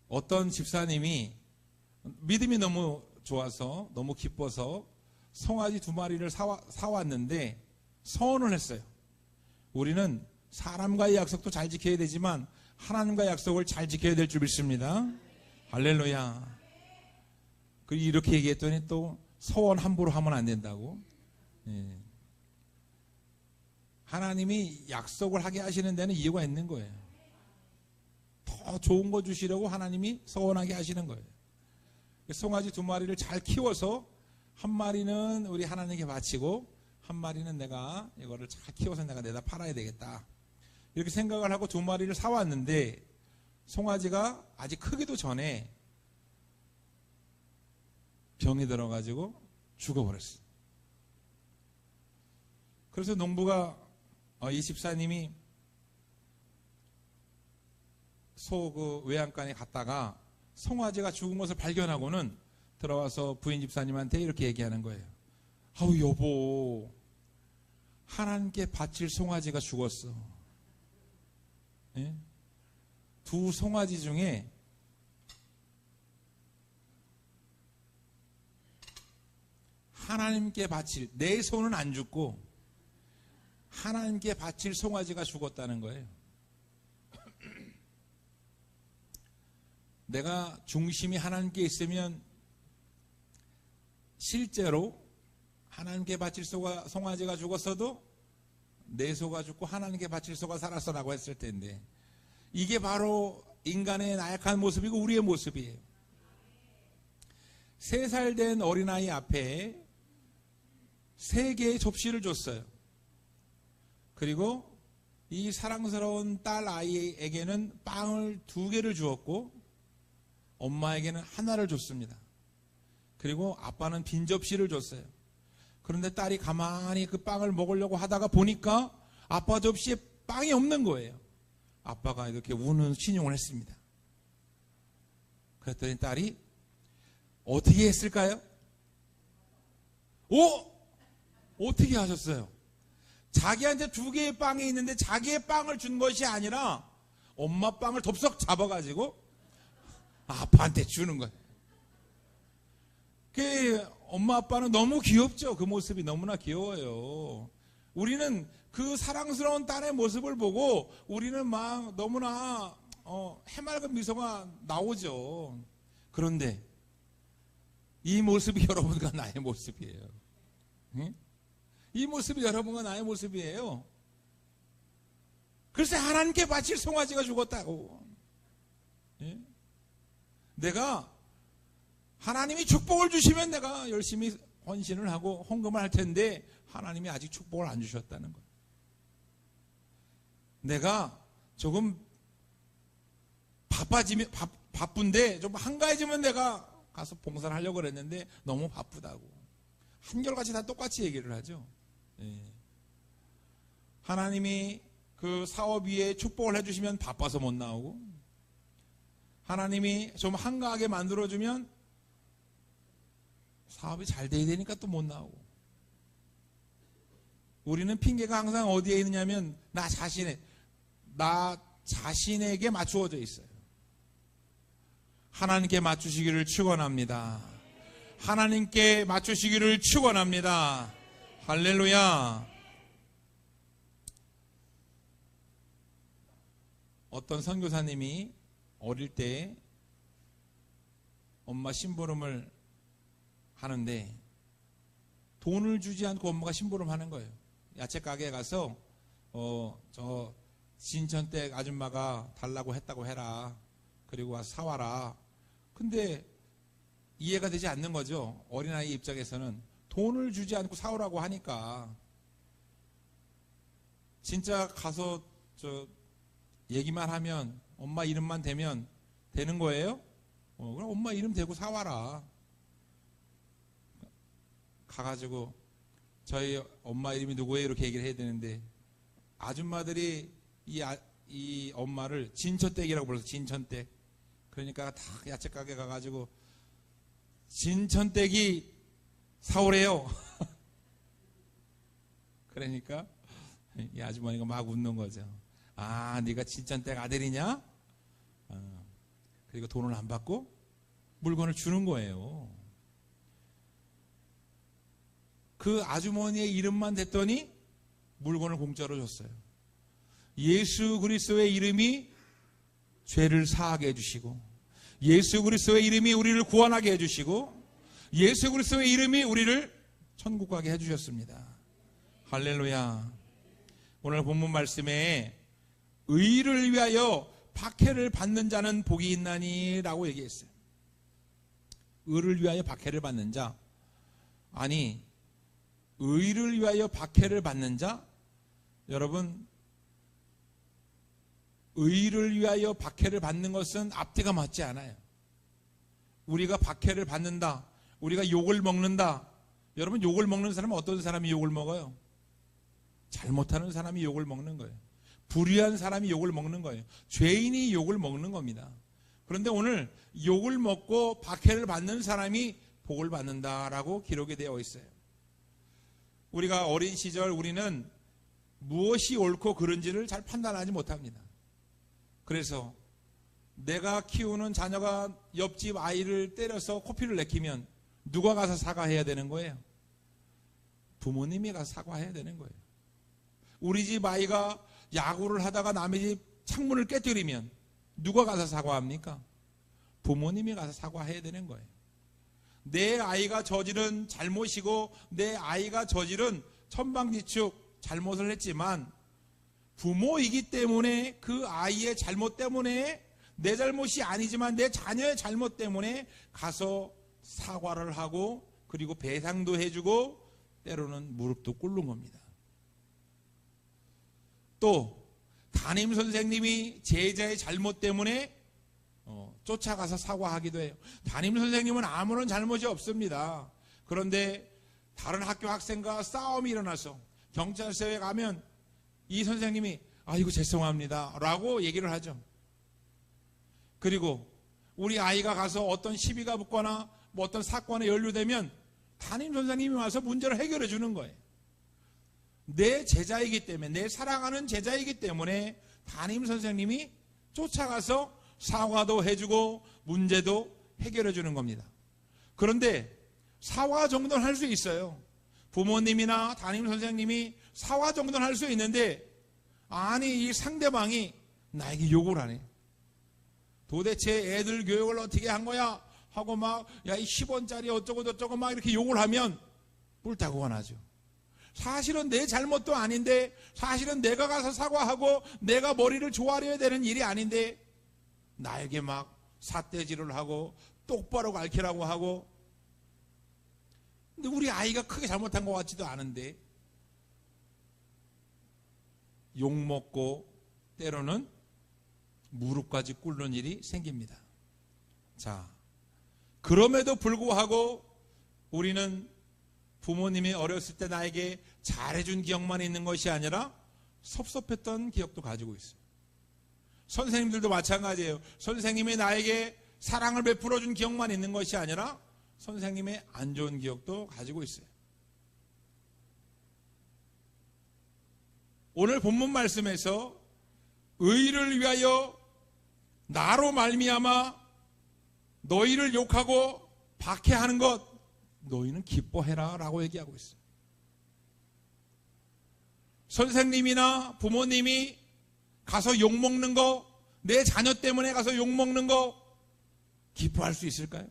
어떤 집사님이 믿음이 너무 좋아서 너무 기뻐서 송아지 2마리를 사왔는데 서원을 했어요. 우리는 사람과의 약속도 잘 지켜야 되지만 하나님과의 약속을 잘 지켜야 될 줄 믿습니다. 할렐루야. 이렇게 얘기했더니 또 서원 함부로 하면 안 된다고. 예. 하나님이 약속을 하게 하시는 데는 이유가 있는 거예요. 더 좋은 거 주시려고 하나님이 서원하게 하시는 거예요. 송아지 2마리를 잘 키워서 1마리는 우리 하나님께 바치고 1마리는 내가 이거를 잘 키워서 내가 내다 팔아야 되겠다. 이렇게 생각을 하고 2마리를 사왔는데 송아지가 아직 크기도 전에 병이 들어가지고 죽어버렸어요. 그래서 농부가 이 집사님이 소 외양간에 갔다가 송아지가 죽은 것을 발견하고는 들어와서 부인 집사님한테 이렇게 얘기하는 거예요. 아우 여보, 하나님께 바칠 송아지가 죽었어. 예? 2 송아지 중에 하나님께 바칠, 내 소는 안 죽고 하나님께 바칠 송아지가 죽었다는 거예요. 내가 중심이 하나님께 있으면 실제로 하나님께 바칠 송아지가 죽었어도 내 소가 죽고 하나님께 바칠 소가 살았어라고 했을 텐데 이게 바로 인간의 나약한 모습이고 우리의 모습이에요. 3살 된 어린아이 앞에 3개의 접시를 줬어요. 그리고 이 사랑스러운 딸 아이에게는 빵을 2개를 주었고 엄마에게는 하나를 줬습니다. 그리고 아빠는 빈 접시를 줬어요. 그런데 딸이 가만히 그 빵을 먹으려고 하다가 보니까 아빠 접시에 빵이 없는 거예요. 아빠가 이렇게 우는 신용을 했습니다. 그랬더니 딸이 어떻게 했을까요? 어떻게 하셨어요? 자기한테 2개의 빵이 있는데 자기의 빵을 준 것이 아니라 엄마 빵을 덥석 잡아가지고 아빠한테 주는 거예요. 엄마 아빠는 너무 귀엽죠. 그 모습이 너무나 귀여워요. 우리는 그 사랑스러운 딸의 모습을 보고 우리는 막 너무나 해맑은 미소가 나오죠. 그런데 이 모습이 여러분과 나의 모습이에요. 응? 이 모습이 여러분과 나의 모습이에요. 글쎄 하나님께 바칠 송아지가 죽었다고. 예? 내가 하나님이 축복을 주시면 내가 열심히 헌신을 하고 헌금을 할 텐데 하나님이 아직 축복을 안 주셨다는 거예요. 내가 조금 바쁜데 좀 한가해지면 내가 가서 봉사를 하려고 그랬는데 너무 바쁘다고. 한결같이 다 똑같이 얘기를 하죠. 예. 하나님이 그 사업 위에 축복을 해주시면 바빠서 못 나오고 하나님이 좀 한가하게 만들어주면 사업이 잘 돼야 되니까 또 못 나오고 우리는 핑계가 항상 어디에 있느냐면 나 자신에게 맞추어져 있어요. 하나님께 맞추시기를 축원합니다. 하나님께 맞추시기를 축원합니다. 할렐루야. 어떤 선교사님이 어릴 때 엄마 심부름을 하는데 돈을 주지 않고 엄마가 심부름 하는 거예요. 야채 가게에 가서 저 진천댁 아줌마가 달라고 했다고 해라. 그리고 와서 사와라. 근데 이해가 되지 않는 거죠. 어린아이 입장에서는 돈을 주지 않고 사오라고 하니까 진짜 가서 얘기만 하면 엄마 이름만 대면 되는 거예요? 그럼 엄마 이름 대고 사와라. 가가지고 저희 엄마 이름이 누구예요? 이렇게 얘기를 해야 되는데 아줌마들이 이 엄마를 진천댁이라고 불러서 진천댁. 그러니까 다 야채 가게 가가지고 진천댁이 사오래요. 그러니까 이 아주머니가 막 웃는 거죠. 아, 네가 진천댁 아들이냐? 그리고 돈을 안 받고 물건을 주는 거예요. 그 아주머니의 이름만 댔더니 물건을 공짜로 줬어요. 예수 그리스도의 이름이 죄를 사하게 해주시고, 예수 그리스도의 이름이 우리를 구원하게 해주시고, 예수 그리스도의 이름이 우리를 천국 가게 해주셨습니다. 할렐루야. 오늘 본문 말씀에 의를 위하여 박해를 받는 자는 복이 있나니 라고 얘기했어요. 의를 위하여 박해를 받는 자, 아니 의를 위하여 박해를 받는 자, 여러분 의를 위하여 박해를 받는 것은 앞뒤가 맞지 않아요. 우리가 박해를 받는다, 우리가 욕을 먹는다. 여러분, 욕을 먹는 사람은 어떤 사람이 욕을 먹어요? 잘못하는 사람이 욕을 먹는 거예요. 불의한 사람이 욕을 먹는 거예요. 죄인이 욕을 먹는 겁니다. 그런데 오늘 욕을 먹고 박해를 받는 사람이 복을 받는다라고 기록이 되어 있어요. 우리가 어린 시절 우리는 무엇이 옳고 그른지를 잘 판단하지 못합니다. 그래서 내가 키우는 자녀가 옆집 아이를 때려서 코피를 내키면 누가 가서 사과해야 되는 거예요? 부모님이 가서 사과해야 되는 거예요. 우리 집 아이가 야구를 하다가 남의 집 창문을 깨뜨리면 누가 가서 사과합니까? 부모님이 가서 사과해야 되는 거예요. 내 아이가 저지른 잘못이고 내 아이가 저지른 천방지축 잘못을 했지만 부모이기 때문에 그 아이의 잘못 때문에, 내 잘못이 아니지만 내 자녀의 잘못 때문에 가서 사과를 하고 그리고 배상도 해주고 때로는 무릎도 꿇는 겁니다. 또 담임 선생님이 제자의 잘못 때문에 쫓아가서 사과하기도 해요. 담임 선생님은 아무런 잘못이 없습니다. 그런데 다른 학교 학생과 싸움이 일어나서 경찰서에 가면 이 선생님이 아이고 죄송합니다 라고 얘기를 하죠. 그리고 우리 아이가 가서 어떤 시비가 붙거나 뭐 어떤 사건에 연루되면 담임 선생님이 와서 문제를 해결해 주는 거예요. 내 제자이기 때문에, 내 사랑하는 제자이기 때문에 담임 선생님이 쫓아가서 사과도 해주고 문제도 해결해 주는 겁니다. 그런데 사과 정도는 할 수 있어요. 부모님이나 담임 선생님이 사과 정도는 할 수 있는데, 아니 이 상대방이 나에게 욕을 하네. 도대체 애들 교육을 어떻게 한 거야? 하고 막 야 이 10원짜리 어쩌고 저쩌고 막 이렇게 욕을 하면 뿔타고가 나죠. 사실은 내 잘못도 아닌데, 사실은 내가 가서 사과하고 내가 머리를 조아려야 되는 일이 아닌데 나에게 막 삿대질을 하고 똑바로 가르치라고 하고, 근데 우리 아이가 크게 잘못한 것 같지도 않은데 욕먹고 때로는 무릎까지 꿇는 일이 생깁니다. 자, 그럼에도 불구하고 우리는 부모님이 어렸을 때 나에게 잘해준 기억만 있는 것이 아니라 섭섭했던 기억도 가지고 있어요. 선생님들도 마찬가지예요. 선생님이 나에게 사랑을 베풀어준 기억만 있는 것이 아니라 선생님의 안 좋은 기억도 가지고 있어요. 오늘 본문 말씀에서 의를 위하여 나로 말미암아 너희를 욕하고 박해하는 것 너희는 기뻐해라 라고 얘기하고 있어요. 선생님이나 부모님이 가서 욕먹는 거, 내 자녀 때문에 가서 욕먹는 거 기뻐할 수 있을까요?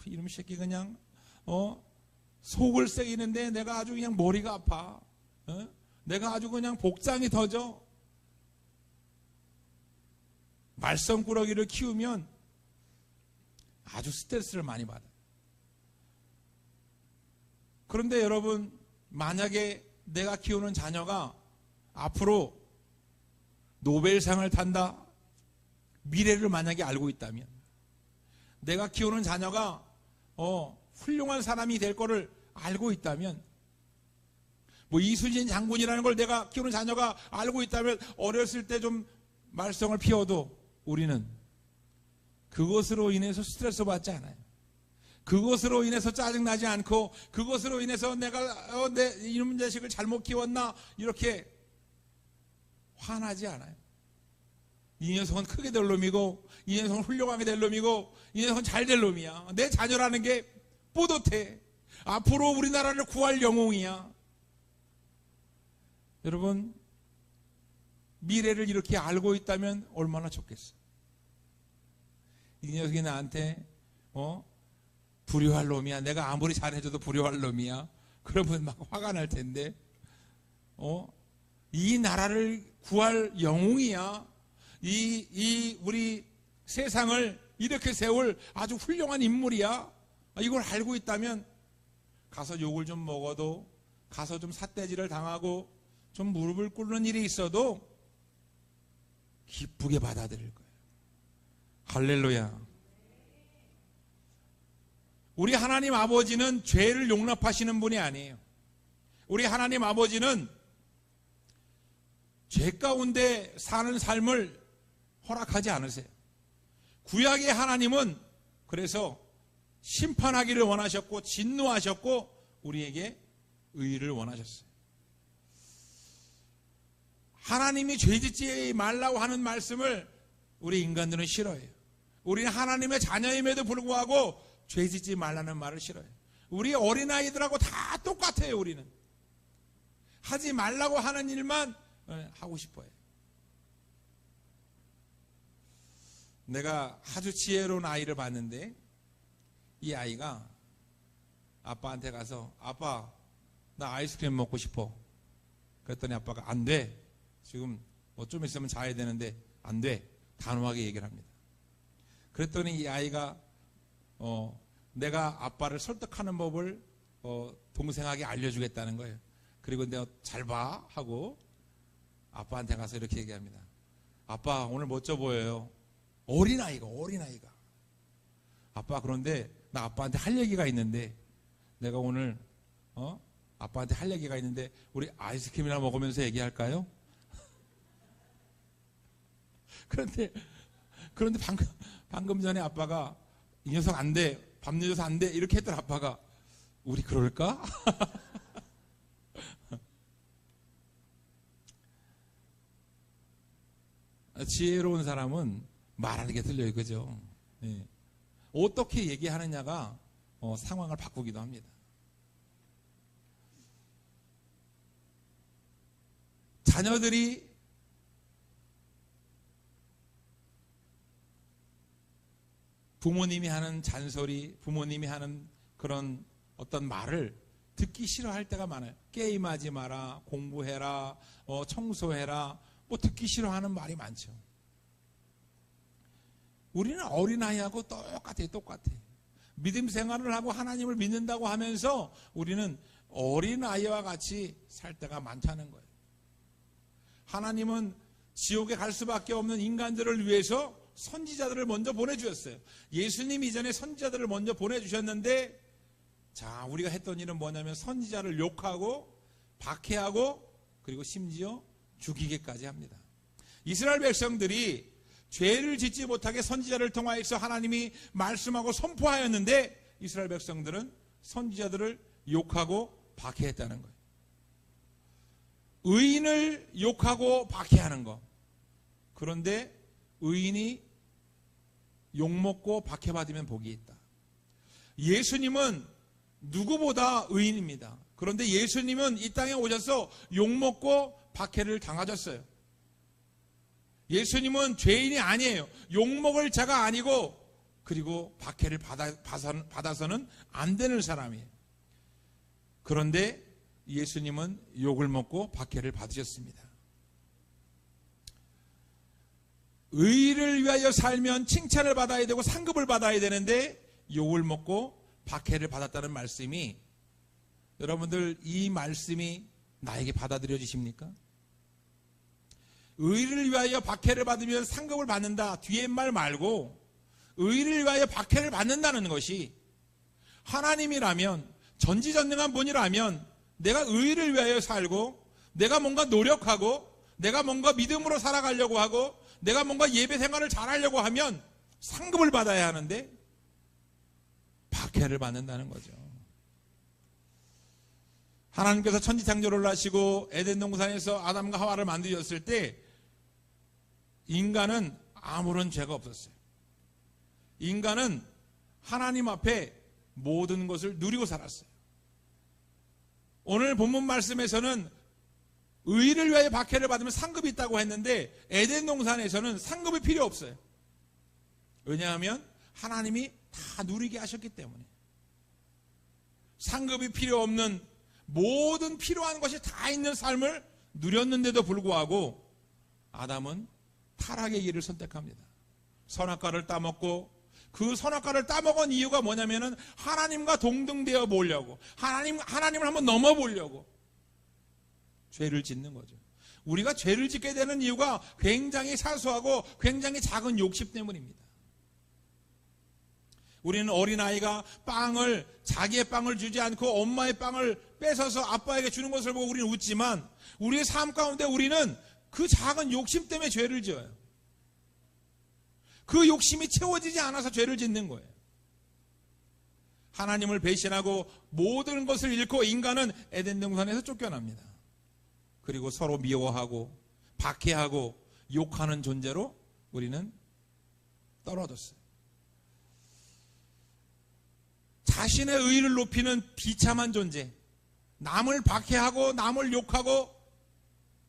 이놈 새끼 그냥 속을 새기는데 내가 아주 그냥 머리가 아파. 내가 아주 그냥 복장이 터져. 말썽꾸러기를 키우면 아주 스트레스를 많이 받아요. 그런데 여러분, 만약에 내가 키우는 자녀가 앞으로 노벨상을 탄다, 미래를 만약에 알고 있다면, 내가 키우는 자녀가 훌륭한 사람이 될 거를 알고 있다면, 뭐 이순신 장군이라는 걸 내가 키우는 자녀가 알고 있다면 어렸을 때 좀 말썽을 피워도 우리는 그것으로 인해서 스트레스 받지 않아요. 그것으로 인해서 짜증나지 않고, 그것으로 인해서 내가 내 이놈 자식을 잘못 키웠나 이렇게 화나지 않아요. 이 녀석은 크게 될 놈이고, 이 녀석은 훌륭하게 될 놈이고, 이 녀석은 잘 될 놈이야. 내 자녀라는 게 뿌듯해. 앞으로 우리나라를 구할 영웅이야. 여러분, 미래를 이렇게 알고 있다면 얼마나 좋겠어. 이 녀석이 나한테 불효할 놈이야. 내가 아무리 잘해줘도 불효할 놈이야. 그러면 막 화가 날 텐데, 이 나라를 구할 영웅이야. 우리 세상을 이렇게 세울 아주 훌륭한 인물이야. 이걸 알고 있다면 가서 욕을 좀 먹어도, 가서 좀 삿대질을 당하고 좀 무릎을 꿇는 일이 있어도 기쁘게 받아들일 거예요. 할렐루야. 우리 하나님 아버지는 죄를 용납하시는 분이 아니에요. 우리 하나님 아버지는 죄 가운데 사는 삶을 허락하지 않으세요. 구약의 하나님은 그래서 심판하기를 원하셨고 진노하셨고 우리에게 의를 원하셨어요. 하나님이 죄짓지 말라고 하는 말씀을 우리 인간들은 싫어해요. 우리는 하나님의 자녀임에도 불구하고 죄짓지 말라는 말을 싫어해요. 우리 어린아이들하고 다 똑같아요. 우리는 하지 말라고 하는 일만 하고 싶어요. 내가 아주 지혜로운 아이를 봤는데, 이 아이가 아빠한테 가서 아빠 나 아이스크림 먹고 싶어. 그랬더니 아빠가 안 돼. 지금 좀 있으면 자야 되는데 안 돼. 단호하게 얘기를 합니다. 그랬더니 이 아이가 내가 아빠를 설득하는 법을 동생에게 알려주겠다는 거예요. 그리고 내가 잘 봐 하고 아빠한테 가서 이렇게 얘기합니다. 아빠 오늘 멋져 보여요. 어린아이가 아빠 그런데 나 아빠한테 할 얘기가 있는데, 내가 오늘 아빠한테 할 얘기가 있는데 우리 아이스크림이나 먹으면서 얘기할까요? 그런데 방금 전에 아빠가 이 녀석 안 돼, 밤 늦어서 안 돼 이렇게 했던 아빠가 우리 그럴까? 지혜로운 사람은 말하는 게 들려요. 그죠? 네. 어떻게 얘기하느냐가 상황을 바꾸기도 합니다. 자녀들이 부모님이 하는 잔소리, 부모님이 하는 그런 어떤 말을 듣기 싫어할 때가 많아요. 게임하지 마라, 공부해라, 청소해라, 듣기 싫어하는 말이 많죠. 우리는 어린아이하고 똑같아. 믿음 생활을 하고 하나님을 믿는다고 하면서 우리는 어린아이와 같이 살 때가 많다는 거예요. 하나님은 지옥에 갈 수밖에 없는 인간들을 위해서 선지자들을 먼저 보내주셨어요. 예수님 이전에 선지자들을 먼저 보내주셨는데, 자, 우리가 했던 일은 뭐냐면 선지자를 욕하고 박해하고 그리고 심지어 죽이게까지 합니다. 이스라엘 백성들이 죄를 짓지 못하게 선지자를 통하여서 하나님이 말씀하고 선포하였는데, 이스라엘 백성들은 선지자들을 욕하고 박해했다는 거예요. 의인을 욕하고 박해하는 것. 그런데 의인이 욕먹고 박해받으면 복이 있다. 예수님은 누구보다 의인입니다. 그런데 예수님은 이 땅에 오셔서 욕먹고 박해를 당하셨어요. 예수님은 죄인이 아니에요. 욕먹을 자가 아니고, 그리고 박해를 받아서는 안 되는 사람이에요. 그런데 예수님은 욕을 먹고 박해를 받으셨습니다. 의를 위하여 살면 칭찬을 받아야 되고 상급을 받아야 되는데 욕을 먹고 박해를 받았다는 말씀이, 여러분들 이 말씀이 나에게 받아들여지십니까? 의를 위하여 박해를 받으면 상급을 받는다, 뒤에 말 말고 의를 위하여 박해를 받는다는 것이, 하나님이라면, 전지전능한 분이라면 내가 의를 위하여 살고, 내가 뭔가 노력하고, 내가 뭔가 믿음으로 살아가려고 하고, 내가 뭔가 예배 생활을 잘하려고 하면 상급을 받아야 하는데 박해를 받는다는 거죠. 하나님께서 천지창조를 하시고 에덴 동산에서 아담과 하와를 만드셨을 때 인간은 아무런 죄가 없었어요. 인간은 하나님 앞에 모든 것을 누리고 살았어요. 오늘 본문 말씀에서는 의를 위하여 박해를 받으면 상급이 있다고 했는데 에덴 동산에서는 상급이 필요 없어요. 왜냐하면 하나님이 다 누리게 하셨기 때문에. 상급이 필요 없는 모든 필요한 것이 다 있는 삶을 누렸는데도 불구하고 아담은 타락의 길을 선택합니다. 선악과를 따먹고, 그 선악과를 따먹은 이유가 뭐냐면은 하나님과 동등되어 보려고, 하나님을 한번 넘어보려고 죄를 짓는 거죠. 우리가 죄를 짓게 되는 이유가 굉장히 사소하고 굉장히 작은 욕심 때문입니다. 우리는 어린아이가 자기의 빵을 주지 않고 엄마의 빵을 뺏어서 아빠에게 주는 것을 보고 우리는 웃지만, 우리의 삶 가운데 우리는 그 작은 욕심 때문에 죄를 지어요. 그 욕심이 채워지지 않아서 죄를 짓는 거예요. 하나님을 배신하고 모든 것을 잃고 인간은 에덴 동산에서 쫓겨납니다. 그리고 서로 미워하고 박해하고 욕하는 존재로 우리는 떨어졌어요. 자신의 의의를 높이는 비참한 존재, 남을 박해하고 남을 욕하고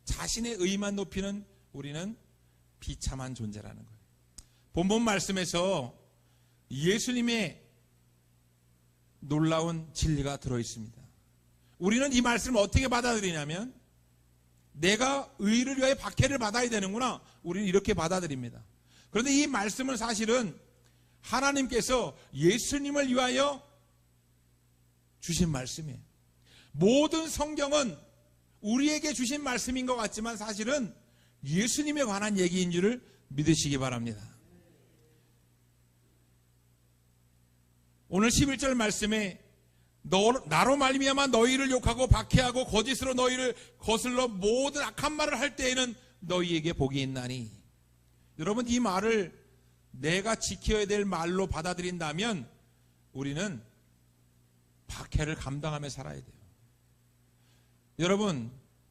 자신의 의의만 높이는 우리는 비참한 존재라는 거예요. 본문 말씀에서 예수님의 놀라운 진리가 들어있습니다. 우리는 이 말씀을 어떻게 받아들이냐면, 내가 의의를 위하여 박해를 받아야 되는구나, 우리는 이렇게 받아들입니다. 그런데 이 말씀은 사실은 하나님께서 예수님을 위하여 주신 말씀이에요. 모든 성경은 우리에게 주신 말씀인 것 같지만 사실은 예수님에 관한 얘기인 줄을 믿으시기 바랍니다. 오늘 11절 말씀에 나로 말미암아 너희를 욕하고 박해하고 거짓으로 너희를 거슬러 모든 악한 말을 할 때에는 너희에게 복이 있나니. 여러분, 이 말을 내가 지켜야 될 말로 받아들인다면 우리는 박해를 감당하며 살아야 돼요.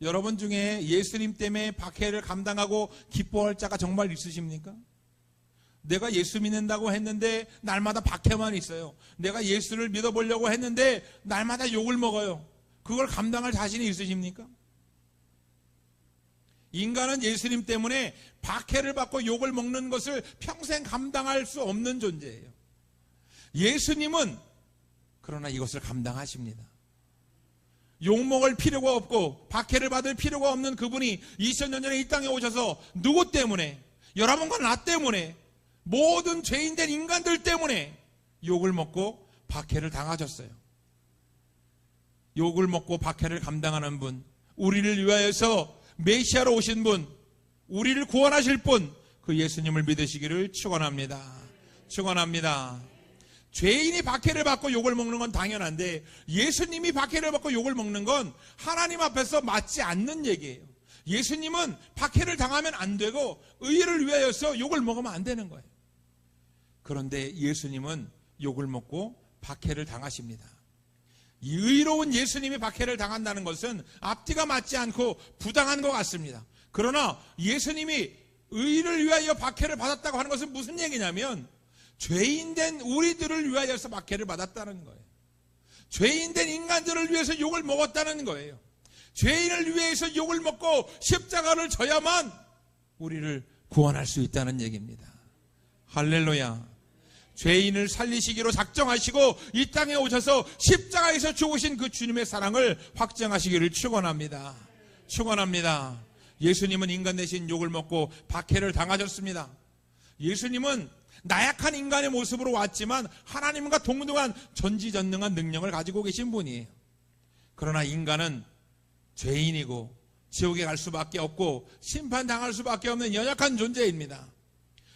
여러분 중에 예수님 때문에 박해를 감당하고 기뻐할 자가 정말 있으십니까? 내가 예수 믿는다고 했는데 날마다 박해만 있어요. 내가 예수를 믿어보려고 했는데 날마다 욕을 먹어요. 그걸 감당할 자신이 있으십니까? 인간은 예수님 때문에 박해를 받고 욕을 먹는 것을 평생 감당할 수 없는 존재예요. 예수님은 그러나 이것을 감당하십니다. 욕먹을 필요가 없고 박해를 받을 필요가 없는 그분이 2000년 전에 이 땅에 오셔서 누구 때문에? 여러분과 나 때문에, 모든 죄인된 인간들 때문에 욕을 먹고 박해를 당하셨어요. 욕을 먹고 박해를 감당하는 분, 우리를 위하여서 메시아로 오신 분, 우리를 구원하실 분, 그 예수님을 믿으시기를 축원합니다. 축원합니다. 죄인이 박해를 받고 욕을 먹는 건 당연한데 예수님이 박해를 받고 욕을 먹는 건 하나님 앞에서 맞지 않는 얘기예요. 예수님은 박해를 당하면 안 되고 의를 위하여서 욕을 먹으면 안 되는 거예요. 그런데 예수님은 욕을 먹고 박해를 당하십니다. 이 의로운 예수님이 박해를 당한다는 것은 앞뒤가 맞지 않고 부당한 것 같습니다. 그러나 예수님이 의를 위하여 박해를 받았다고 하는 것은 무슨 얘기냐면, 죄인된 우리들을 위하여서 박해를 받았다는 거예요. 죄인된 인간들을 위해서 욕을 먹었다는 거예요. 죄인을 위해서 욕을 먹고 십자가를 져야만 우리를 구원할 수 있다는 얘기입니다. 할렐루야. 죄인을 살리시기로 작정하시고 이 땅에 오셔서 십자가에서 죽으신 그 주님의 사랑을 확증하시기를 축원합니다. 축원합니다. 예수님은 인간 대신 욕을 먹고 박해를 당하셨습니다. 예수님은 나약한 인간의 모습으로 왔지만 하나님과 동등한 전지전능한 능력을 가지고 계신 분이에요. 그러나 인간은 죄인이고 지옥에 갈 수밖에 없고 심판당할 수밖에 없는 연약한 존재입니다.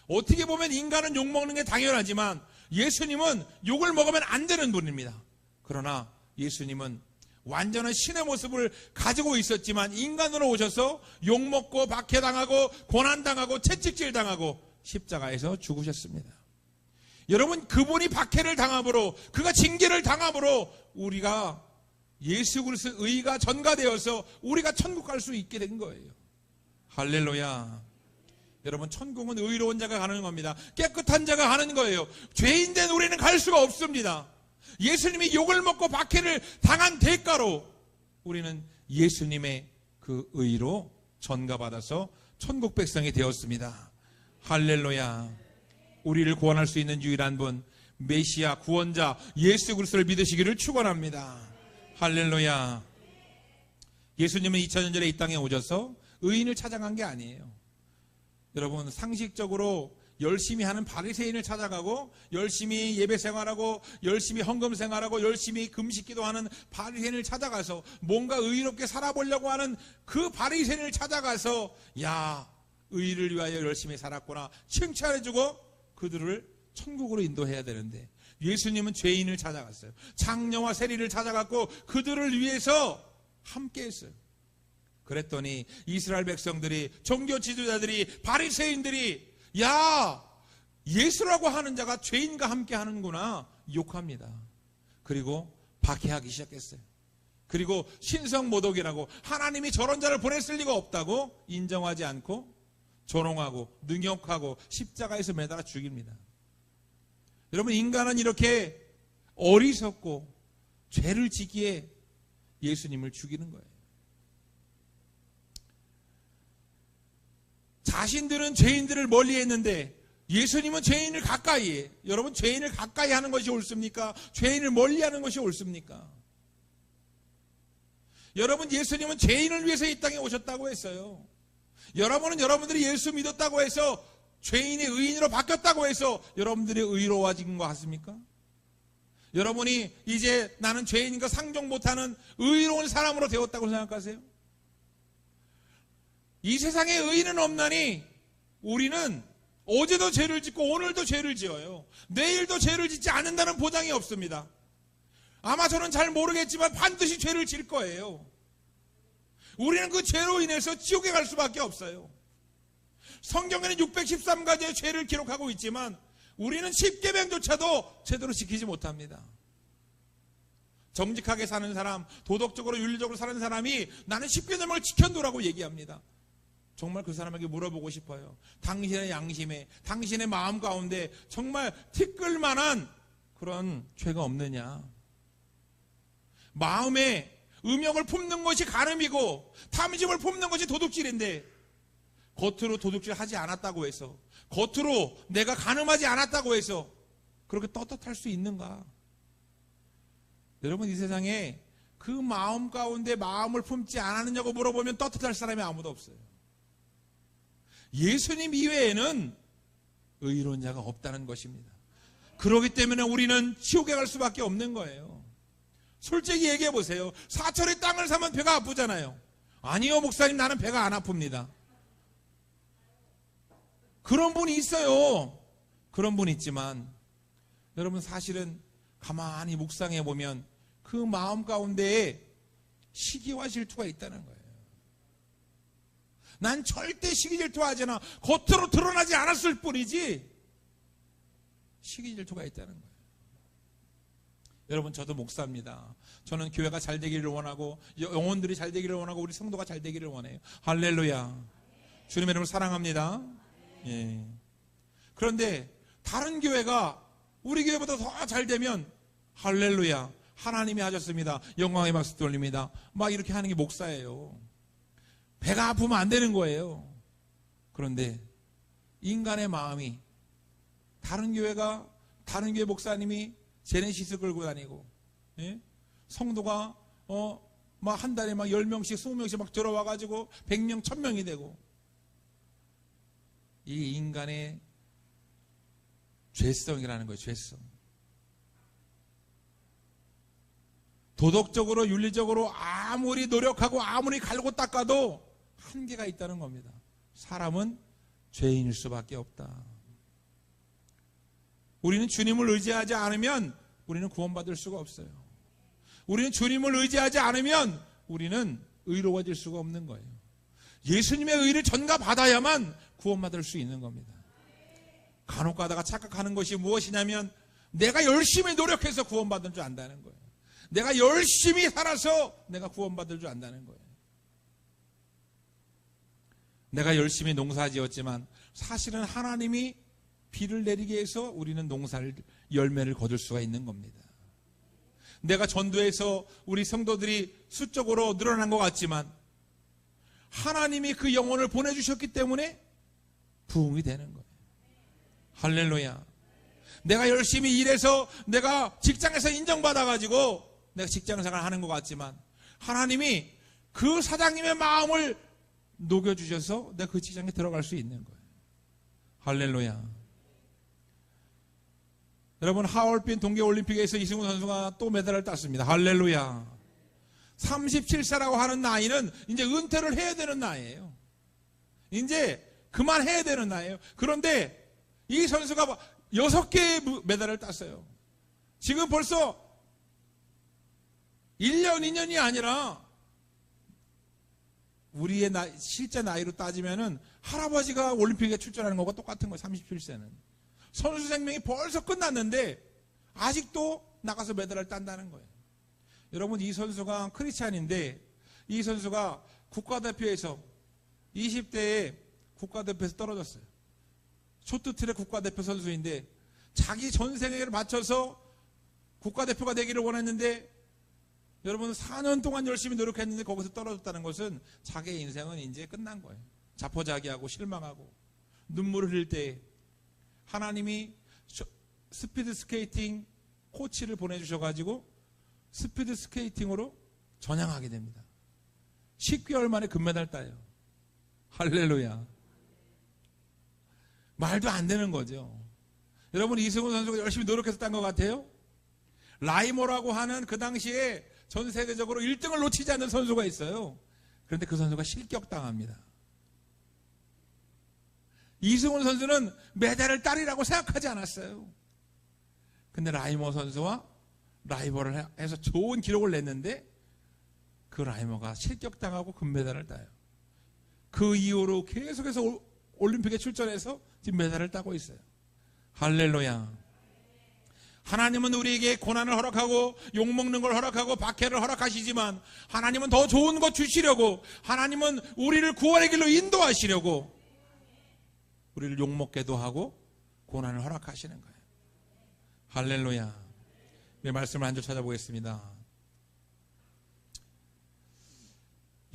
어떻게 보면 인간은 욕먹는 게 당연하지만 예수님은 욕을 먹으면 안 되는 분입니다. 그러나 예수님은 완전한 신의 모습을 가지고 있었지만 인간으로 오셔서 욕먹고 박해당하고 고난당하고 채찍질당하고 십자가에서 죽으셨습니다. 여러분, 그분이 박해를 당함으로, 그가 징계를 당함으로 우리가 예수 그리스도의 의가 전가되어서 우리가 천국 갈 수 있게 된 거예요. 할렐루야. 여러분, 천국은 의로운 자가 가는 겁니다. 깨끗한 자가 가는 거예요. 죄인된 우리는 갈 수가 없습니다. 예수님이 욕을 먹고 박해를 당한 대가로 우리는 예수님의 그 의로 전가받아서 천국 백성이 되었습니다. 할렐루야. 우리를 구원할 수 있는 유일한 분, 메시아 구원자 예수 그리스도를 믿으시기를 축원합니다. 할렐루야. 예수님은 2000년 전에 이 땅에 오셔서 의인을 찾아간 게 아니에요. 여러분, 상식적으로 열심히 하는 바리새인을 찾아가고 열심히 예배 생활하고 열심히 헌금 생활하고 열심히 금식 기도하는 바리새인을 찾아가서 뭔가 의롭게 살아보려고 하는 그 바리새인을 찾아가서 야, 의를 위하여 열심히 살았구나 칭찬해주고 그들을 천국으로 인도해야 되는데, 예수님은 죄인을 찾아갔어요. 장녀와 세리를 찾아갔고 그들을 위해서 함께 했어요. 그랬더니 이스라엘 백성들이, 종교 지도자들이, 바리새인들이 야, 예수라고 하는 자가 죄인과 함께 하는구나 욕합니다. 그리고 박해하기 시작했어요. 그리고 신성모독이라고, 하나님이 저런 자를 보냈을 리가 없다고 인정하지 않고 조롱하고 능욕하고 십자가에서 매달아 죽입니다. 여러분, 인간은 이렇게 어리석고 죄를 짓기에 예수님을 죽이는 거예요. 자신들은 죄인들을 멀리 했는데 예수님은 죄인을 가까이 해요. 여러분, 죄인을 가까이 하는 것이 옳습니까? 죄인을 멀리 하는 것이 옳습니까? 여러분, 예수님은 죄인을 위해서 이 땅에 오셨다고 했어요. 여러분은 여러분들이 예수 믿었다고 해서, 죄인의 의인으로 바뀌었다고 해서 여러분들이 의로워진 것 같습니까? 여러분이 이제 나는 죄인인가 상종 못하는 의로운 사람으로 되었다고 생각하세요? 이 세상에 의인은 없나니 우리는 어제도 죄를 짓고 오늘도 죄를 지어요. 내일도 죄를 짓지 않는다는 보장이 없습니다. 아마 저는 잘 모르겠지만 반드시 죄를 질 거예요. 우리는 그 죄로 인해서 지옥에 갈 수밖에 없어요. 성경에는 613가지의 죄를 기록하고 있지만 우리는 10계명조차도 제대로 지키지 못합니다. 정직하게 사는 사람, 도덕적으로 윤리적으로 사는 사람이 나는 10계명을 지켜놓으라고 얘기합니다. 정말 그 사람에게 물어보고 싶어요. 당신의 양심에, 당신의 마음 가운데 정말 티끌만한 그런 죄가 없느냐? 마음에 음욕을 품는 것이 간음이고 탐심을 품는 것이 도둑질인데, 겉으로 도둑질 하지 않았다고 해서, 겉으로 내가 간음하지 않았다고 해서 그렇게 떳떳할 수 있는가? 여러분, 이 세상에 그 마음 가운데 마음을 품지 않았느냐고 물어보면 떳떳할 사람이 아무도 없어요. 예수님 이외에는 의로운 자가 없다는 것입니다. 그렇기 때문에 우리는 지옥에 갈 수밖에 없는 거예요. 솔직히 얘기해 보세요. 사철의 땅을 사면 배가 아프잖아요. 아니요, 목사님, 나는 배가 안 아픕니다. 그런 분이 있어요. 그런 분이 있지만 여러분, 사실은 가만히 묵상해 보면 그 마음 가운데에 시기와 질투가 있다는 거예요. 난 절대 시기 질투하지 않아. 겉으로 드러나지 않았을 뿐이지 시기 질투가 있다는 거예요. 여러분, 저도 목사입니다. 저는 교회가 잘 되기를 원하고 영혼들이 잘 되기를 원하고 우리 성도가 잘 되기를 원해요. 할렐루야. 주님의 이름을 사랑합니다. 예. 그런데 다른 교회가 우리 교회보다 더 잘 되면 할렐루야, 하나님이 하셨습니다, 영광의 박수 돌립니다, 막 이렇게 하는 게 목사예요. 배가 아프면 안 되는 거예요. 그런데 인간의 마음이, 다른 교회 목사님이 제네시스 끌고 다니고, 예? 성도가 막 한 달에 막 10명씩 20명씩 막 들어와가지고 100명 1000명이 되고, 이 인간의 죄성이라는 거예요. 죄성. 도덕적으로 윤리적으로 아무리 노력하고 아무리 갈고 닦아도 한계가 있다는 겁니다. 사람은 죄인일 수밖에 없다. 우리는 주님을 의지하지 않으면 우리는 구원받을 수가 없어요. 우리는 주님을 의지하지 않으면 우리는 의로워질 수가 없는 거예요. 예수님의 의를 전가받아야만 구원받을 수 있는 겁니다. 간혹 가다가 착각하는 것이 무엇이냐면, 내가 열심히 노력해서 구원받을 줄 안다는 거예요. 내가 열심히 살아서 내가 구원받을 줄 안다는 거예요. 내가 열심히 농사 지었지만 사실은 하나님이 비를 내리게 해서 우리는 농사를, 열매를 거둘 수가 있는 겁니다. 내가 전도해서 우리 성도들이 수적으로 늘어난 것 같지만 하나님이 그 영혼을 보내주셨기 때문에 부흥이 되는 거예요. 할렐루야. 내가 열심히 일해서 내가 직장에서 인정받아가지고 내가 직장생활 하는 것 같지만 하나님이 그 사장님의 마음을 녹여주셔서 내가 그 직장에 들어갈 수 있는 거예요. 할렐루야. 여러분, 하얼빈 동계올림픽에서 이승우 선수가 또 메달을 땄습니다. 할렐루야. 37세라고 하는 나이는 이제 은퇴를 해야 되는 나이예요. 이제 그만해야 되는 나이예요. 그런데 이 선수가 6개의 메달을 땄어요. 지금 벌써 1년, 2년이 아니라 우리의 실제 나이로 따지면은 할아버지가 올림픽에 출전하는 것과 똑같은 거예요. 37세는. 선수 생명이 벌써 끝났는데 아직도 나가서 메달을 딴다는 거예요. 여러분, 이 선수가 크리스찬인데 이 선수가 국가대표에서 20대에 국가대표에서 떨어졌어요. 쇼트트랙 국가대표 선수인데 자기 전생애를 바쳐서 국가대표가 되기를 원했는데 여러분 4년 동안 열심히 노력했는데 거기서 떨어졌다는 것은 자기의 인생은 이제 끝난 거예요. 자포자기하고 실망하고 눈물을 흘릴 때 하나님이 스피드 스케이팅 코치를 보내주셔가지고 스피드 스케이팅으로 전향하게 됩니다. 10개월 만에 금메달 따요. 할렐루야. 말도 안 되는 거죠. 여러분, 이승우 선수가 열심히 노력해서 딴 것 같아요? 라이모라고 하는 그 당시에 전 세계적으로 1등을 놓치지 않는 선수가 있어요. 그런데 그 선수가 실격당합니다. 이승훈 선수는 메달을 따리라고 생각하지 않았어요. 근데 라이모 선수와 라이벌을 해서 좋은 기록을 냈는데 그 라이모가 실격당하고 금메달을 따요. 그 이후로 계속해서 올림픽에 출전해서 지금 메달을 따고 있어요. 할렐루야. 하나님은 우리에게 고난을 허락하고 욕먹는 걸 허락하고 박해를 허락하시지만 하나님은 더 좋은 것 주시려고, 하나님은 우리를 구원의 길로 인도하시려고 우리를 욕먹게도 하고 고난을 허락하시는 거예요. 할렐루야. 네, 말씀을 한 줄 찾아보겠습니다.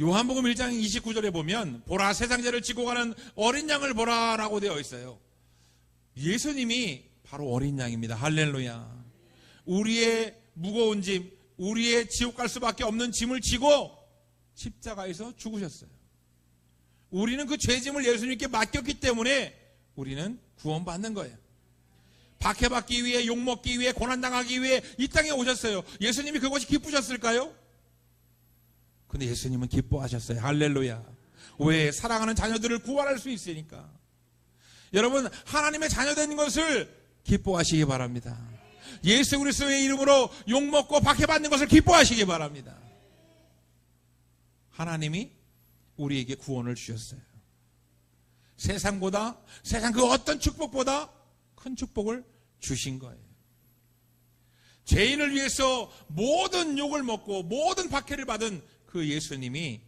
요한복음 1장 29절에 보면 보라, 세상죄를 지고 가는 어린 양을 보라 라고 되어 있어요. 예수님이 바로 어린 양입니다. 할렐루야. 우리의 무거운 짐, 우리의 지옥 갈 수밖에 없는 짐을 지고 십자가에서 죽으셨어요. 우리는 그 죄짐을 예수님께 맡겼기 때문에 우리는 구원받는 거예요. 박해받기 위해, 욕먹기 위해, 고난당하기 위해 이 땅에 오셨어요. 예수님이 그것이 기쁘셨을까요? 근데 예수님은 기뻐하셨어요. 할렐루야. 왜? 사랑하는 자녀들을 구원할 수 있으니까. 여러분, 하나님의 자녀된 것을 기뻐하시기 바랍니다. 예수 그리스도의 이름으로 욕먹고 박해받는 것을 기뻐하시기 바랍니다. 하나님이 우리에게 구원을 주셨어요. 세상보다, 세상 그 어떤 축복보다 큰 축복을 주신 거예요. 죄인을 위해서 모든 욕을 먹고 모든 박해를 받은 그 예수님이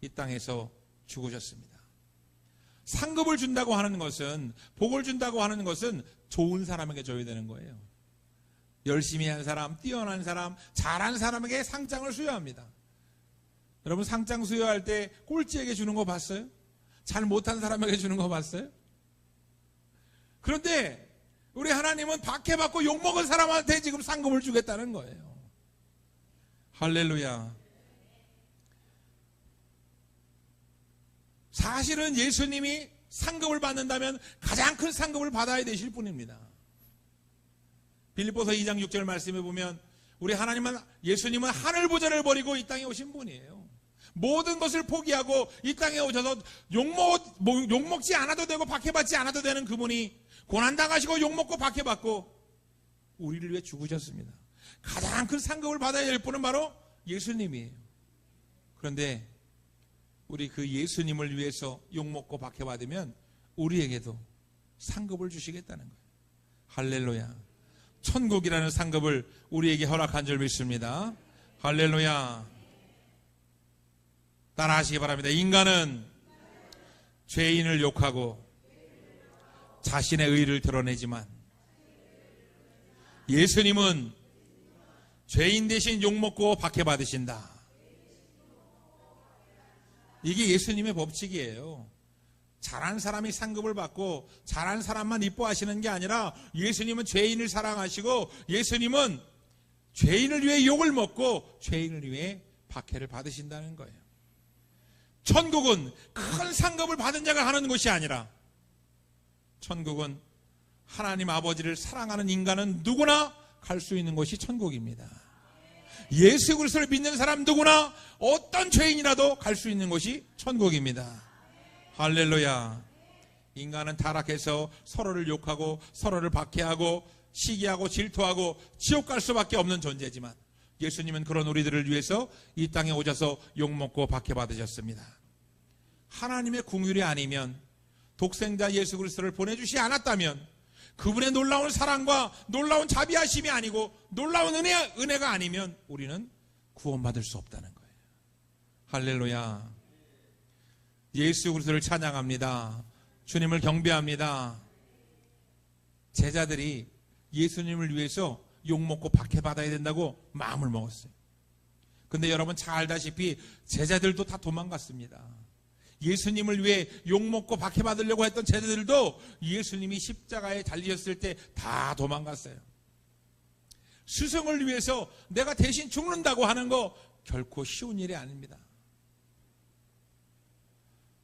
이 땅에서 죽으셨습니다. 상급을 준다고 하는 것은, 복을 준다고 하는 것은 좋은 사람에게 줘야 되는 거예요. 열심히 한 사람, 뛰어난 사람, 잘한 사람에게 상장을 수여합니다. 여러분, 상장 수여할 때 꼴찌에게 주는 거 봤어요? 잘 못한 사람에게 주는 거 봤어요? 그런데 우리 하나님은 박해받고 욕먹은 사람한테 지금 상급을 주겠다는 거예요. 할렐루야. 사실은 예수님이 상급을 받는다면 가장 큰 상급을 받아야 되실 분입니다. 빌립보서 2장 6절 말씀에 보면 우리 하나님은, 예수님은 하늘 보좌를 버리고 이 땅에 오신 분이에요. 모든 것을 포기하고 이 땅에 오셔서 욕먹지 않아도 되고 박해받지 않아도 되는 그분이 고난당하시고 욕먹고 박해받고 우리를 위해 죽으셨습니다. 가장 큰 상급을 받아야 될 분은 바로 예수님이에요. 그런데 우리 그 예수님을 위해서 욕먹고 박해받으면 우리에게도 상급을 주시겠다는 거예요. 할렐루야. 천국이라는 상급을 우리에게 허락한 줄 믿습니다. 할렐루야. 따라하시기 바랍니다. 인간은 죄인을 욕하고 자신의 의를 드러내지만 예수님은 죄인 대신 욕먹고 박해받으신다. 이게 예수님의 법칙이에요. 잘한 사람이 상급을 받고 잘한 사람만 이뻐하시는 게 아니라 예수님은 죄인을 사랑하시고 예수님은 죄인을 위해 욕을 먹고 죄인을 위해 박해를 받으신다는 거예요. 천국은 큰 상급을 받은 자가 하는 것이 아니라 천국은 하나님 아버지를 사랑하는 인간은 누구나 갈 수 있는 것이 천국입니다. 예수 그리스도를 믿는 사람 누구나 어떤 죄인이라도 갈 수 있는 것이 천국입니다. 할렐루야. 인간은 타락해서 서로를 욕하고 서로를 박해하고 시기하고 질투하고 지옥 갈 수밖에 없는 존재지만 예수님은 그런 우리들을 위해서 이 땅에 오셔서 욕먹고 박해받으셨습니다. 하나님의 긍휼이 아니면, 독생자 예수 그리스도를 보내주시 않았다면, 그분의 놀라운 사랑과 놀라운 자비하심이 아니고 놀라운 은혜가 아니면 우리는 구원받을 수 없다는 거예요. 할렐루야. 예수 그리스도를 찬양합니다. 주님을 경배합니다. 제자들이 예수님을 위해서 욕먹고 박해받아야 된다고 마음을 먹었어요. 근데 여러분 잘 알다시피 제자들도 다 도망갔습니다. 예수님을 위해 욕먹고 박해받으려고 했던 제자들도 예수님이 십자가에 달리셨을 때 다 도망갔어요. 스승을 위해서 내가 대신 죽는다고 하는 거 결코 쉬운 일이 아닙니다.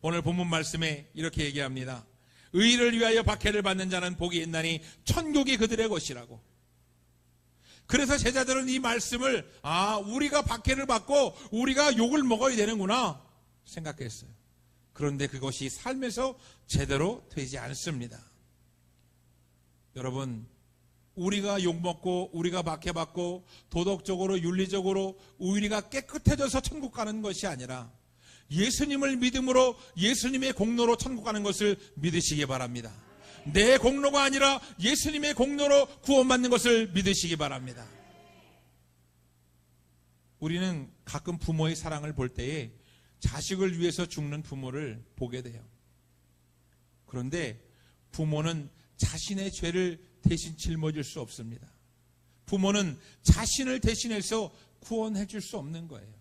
오늘 본문 말씀에 이렇게 얘기합니다. 의를 위하여 박해를 받는 자는 복이 있나니 천국이 그들의 것이라고. 그래서 제자들은 이 말씀을 우리가 박해를 받고 우리가 욕을 먹어야 되는구나 생각했어요. 그런데 그것이 삶에서 제대로 되지 않습니다. 여러분, 우리가 욕먹고 우리가 박해받고 도덕적으로 윤리적으로 우리가 깨끗해져서 천국 가는 것이 아니라 예수님을 믿음으로 예수님의 공로로 천국 가는 것을 믿으시기 바랍니다. 내 공로가 아니라 예수님의 공로로 구원받는 것을 믿으시기 바랍니다. 우리는 가끔 부모의 사랑을 볼 때에 자식을 위해서 죽는 부모를 보게 돼요. 그런데 부모는 자신의 죄를 대신 짊어질 수 없습니다. 부모는 자신을 대신해서 구원해 줄 수 없는 거예요.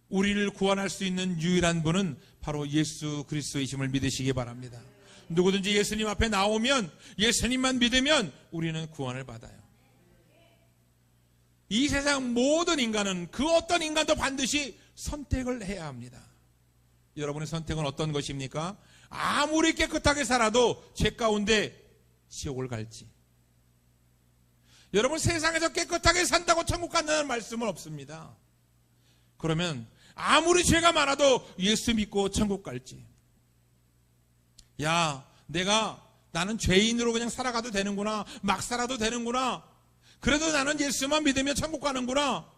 우리를 구원할 수 있는 유일한 분은 바로 예수 그리스도이심을 믿으시기 바랍니다. 누구든지 예수님 앞에 나오면, 예수님만 믿으면 우리는 구원을 받아요. 이 세상 모든 인간은, 그 어떤 인간도 반드시 선택을 해야 합니다. 여러분의 선택은 어떤 것입니까? 아무리 깨끗하게 살아도 죄 가운데 지옥을 갈지. 여러분, 세상에서 깨끗하게 산다고 천국 간다는 말씀은 없습니다. 그러면 아무리 죄가 많아도 예수 믿고 천국 갈지. 나는 죄인으로 그냥 살아가도 되는구나, 막 살아도 되는구나, 그래도 나는 예수만 믿으면 천국 가는구나.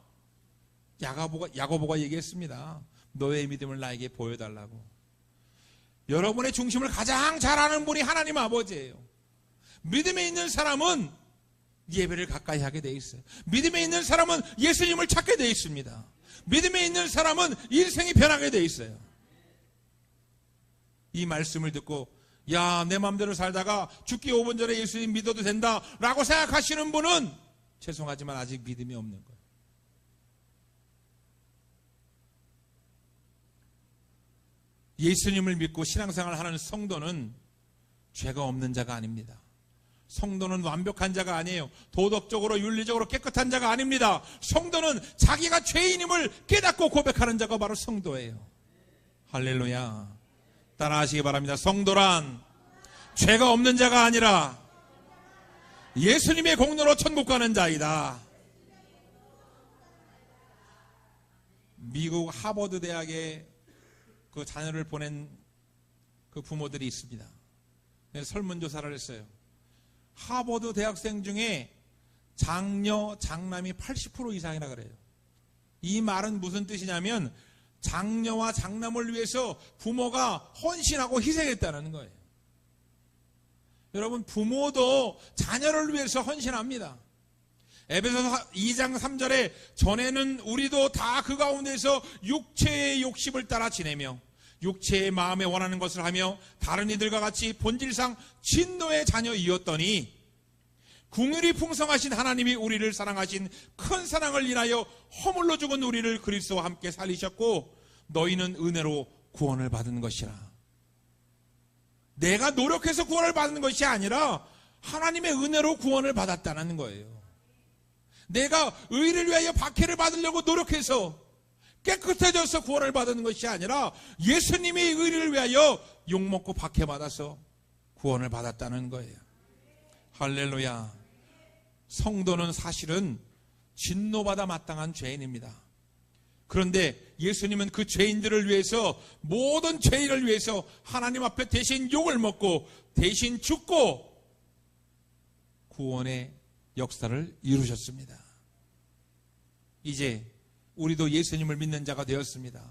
야고보가 얘기했습니다. 너의 믿음을 나에게 보여달라고. 여러분의 중심을 가장 잘 아는 분이 하나님 아버지예요. 믿음에 있는 사람은 예배를 가까이 하게 돼 있어요. 믿음에 있는 사람은 예수님을 찾게 돼 있습니다. 믿음에 있는 사람은 인생이 변하게 돼 있어요. 이 말씀을 듣고 내 마음대로 살다가 죽기 5분 전에 예수님 믿어도 된다라고 생각하시는 분은 죄송하지만 아직 믿음이 없는 거예요. 예수님을 믿고 신앙생활을 하는 성도는 죄가 없는 자가 아닙니다. 성도는 완벽한 자가 아니에요. 도덕적으로 윤리적으로 깨끗한 자가 아닙니다. 성도는 자기가 죄인임을 깨닫고 고백하는 자가 바로 성도예요. 할렐루야. 따라하시기 바랍니다. 성도란 죄가 없는 자가 아니라 예수님의 공로로 천국 가는 자이다. 미국 하버드 대학에 그 자녀를 보낸 그 부모들이 있습니다. 설문조사를 했어요. 하버드 대학생 중에 장녀, 장남이 80% 이상이라 그래요. 이 말은 무슨 뜻이냐면 장녀와 장남을 위해서 부모가 헌신하고 희생했다는 거예요. 여러분, 부모도 자녀를 위해서 헌신합니다. 에베소서 2장 3절에 전에는 우리도 다 그 가운데서 육체의 욕심을 따라 지내며 육체의 마음에 원하는 것을 하며 다른 이들과 같이 본질상 진노의 자녀이었더니 긍휼이 풍성하신 하나님이 우리를 사랑하신 큰 사랑을 인하여 허물로 죽은 우리를 그리스도와 함께 살리셨고 너희는 은혜로 구원을 받은 것이라. 내가 노력해서 구원을 받는 것이 아니라 하나님의 은혜로 구원을 받았다는 거예요. 내가 의를 위하여 박해를 받으려고 노력해서 깨끗해져서 구원을 받은 것이 아니라 예수님이 의를 위하여 욕먹고 박해받아서 구원을 받았다는 거예요. 할렐루야. 성도는 사실은 진노받아 마땅한 죄인입니다. 그런데 예수님은 그 죄인들을 위해서, 모든 죄인을 위해서 하나님 앞에 대신 욕을 먹고 대신 죽고 구원의 역사를 이루셨습니다. 이제 우리도 예수님을 믿는 자가 되었습니다.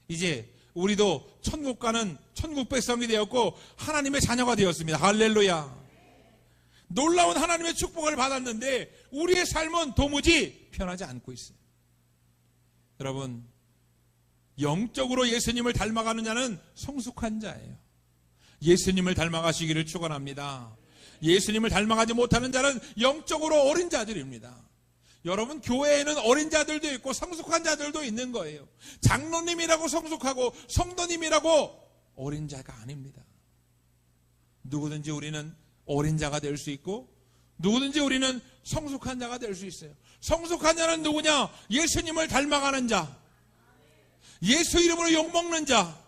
이제 우리도 천국 가는 천국 백성이 되었고 하나님의 자녀가 되었습니다. 할렐루야. 놀라운 하나님의 축복을 받았는데 우리의 삶은 도무지 편하지 않고 있어요. 여러분, 영적으로 예수님을 닮아가는 자는 성숙한 자예요. 예수님을 닮아가시기를 축원합니다. 예수님을 닮아가지 못하는 자는 영적으로 어린 자들입니다. 여러분, 교회에는 어린 자들도 있고 성숙한 자들도 있는 거예요. 장로님이라고 성숙하고 성도님이라고 어린 자가 아닙니다. 누구든지 우리는 어린 자가 될 수 있고 누구든지 우리는 성숙한 자가 될 수 있어요. 성숙한 자는 누구냐? 예수님을 닮아가는 자, 예수 이름으로 욕먹는 자.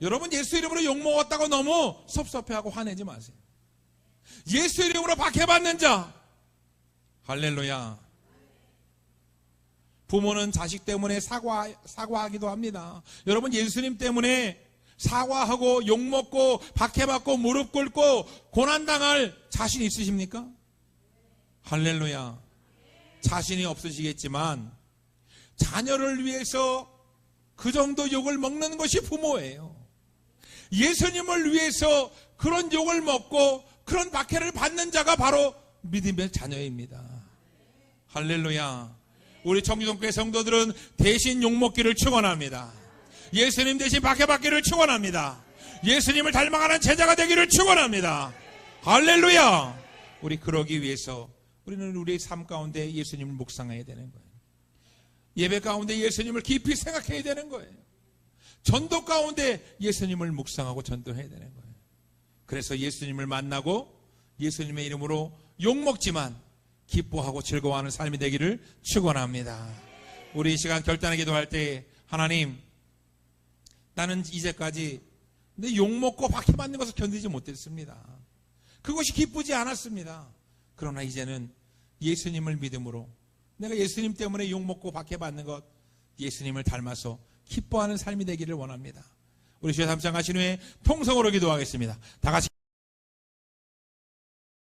여러분, 예수 이름으로 욕먹었다고 너무 섭섭해하고 화내지 마세요. 예수 이름으로 박해받는 자. 할렐루야. 부모는 자식 때문에 사과하기도 합니다. 여러분, 예수님 때문에 사과하고 욕먹고 박해받고 무릎 꿇고 고난당할 자신 있으십니까? 할렐루야. 자신이 없으시겠지만 자녀를 위해서 그 정도 욕을 먹는 것이 부모예요. 예수님을 위해서 그런 욕을 먹고 그런 박해를 받는 자가 바로 믿음의 자녀입니다. 할렐루야. 우리 청주동교회 성도들은 대신 욕먹기를 축원합니다. 예수님 대신 박해받기를 축원합니다. 예수님을 닮아가는 제자가 되기를 축원합니다. 할렐루야. 우리 그러기 위해서 우리는 우리의 삶 가운데 예수님을 묵상해야 되는 거예요. 예배 가운데 예수님을 깊이 생각해야 되는 거예요. 전도 가운데 예수님을 묵상하고 전도해야 되는 거예요. 그래서 예수님을 만나고 예수님의 이름으로 욕먹지만 기뻐하고 즐거워하는 삶이 되기를 축원합니다. 우리 이 시간 결단의 기도할 때, 하나님, 나는 이제까지 내 욕먹고 박해받는 것을 견디지 못했습니다. 그것이 기쁘지 않았습니다. 그러나 이제는 예수님을 믿음으로 내가 예수님 때문에 욕먹고 박해받는 것, 예수님을 닮아서 기뻐하는 삶이 되기를 원합니다. 우리 주여 삼창하신 후에 통성으로 기도하겠습니다. 다 같이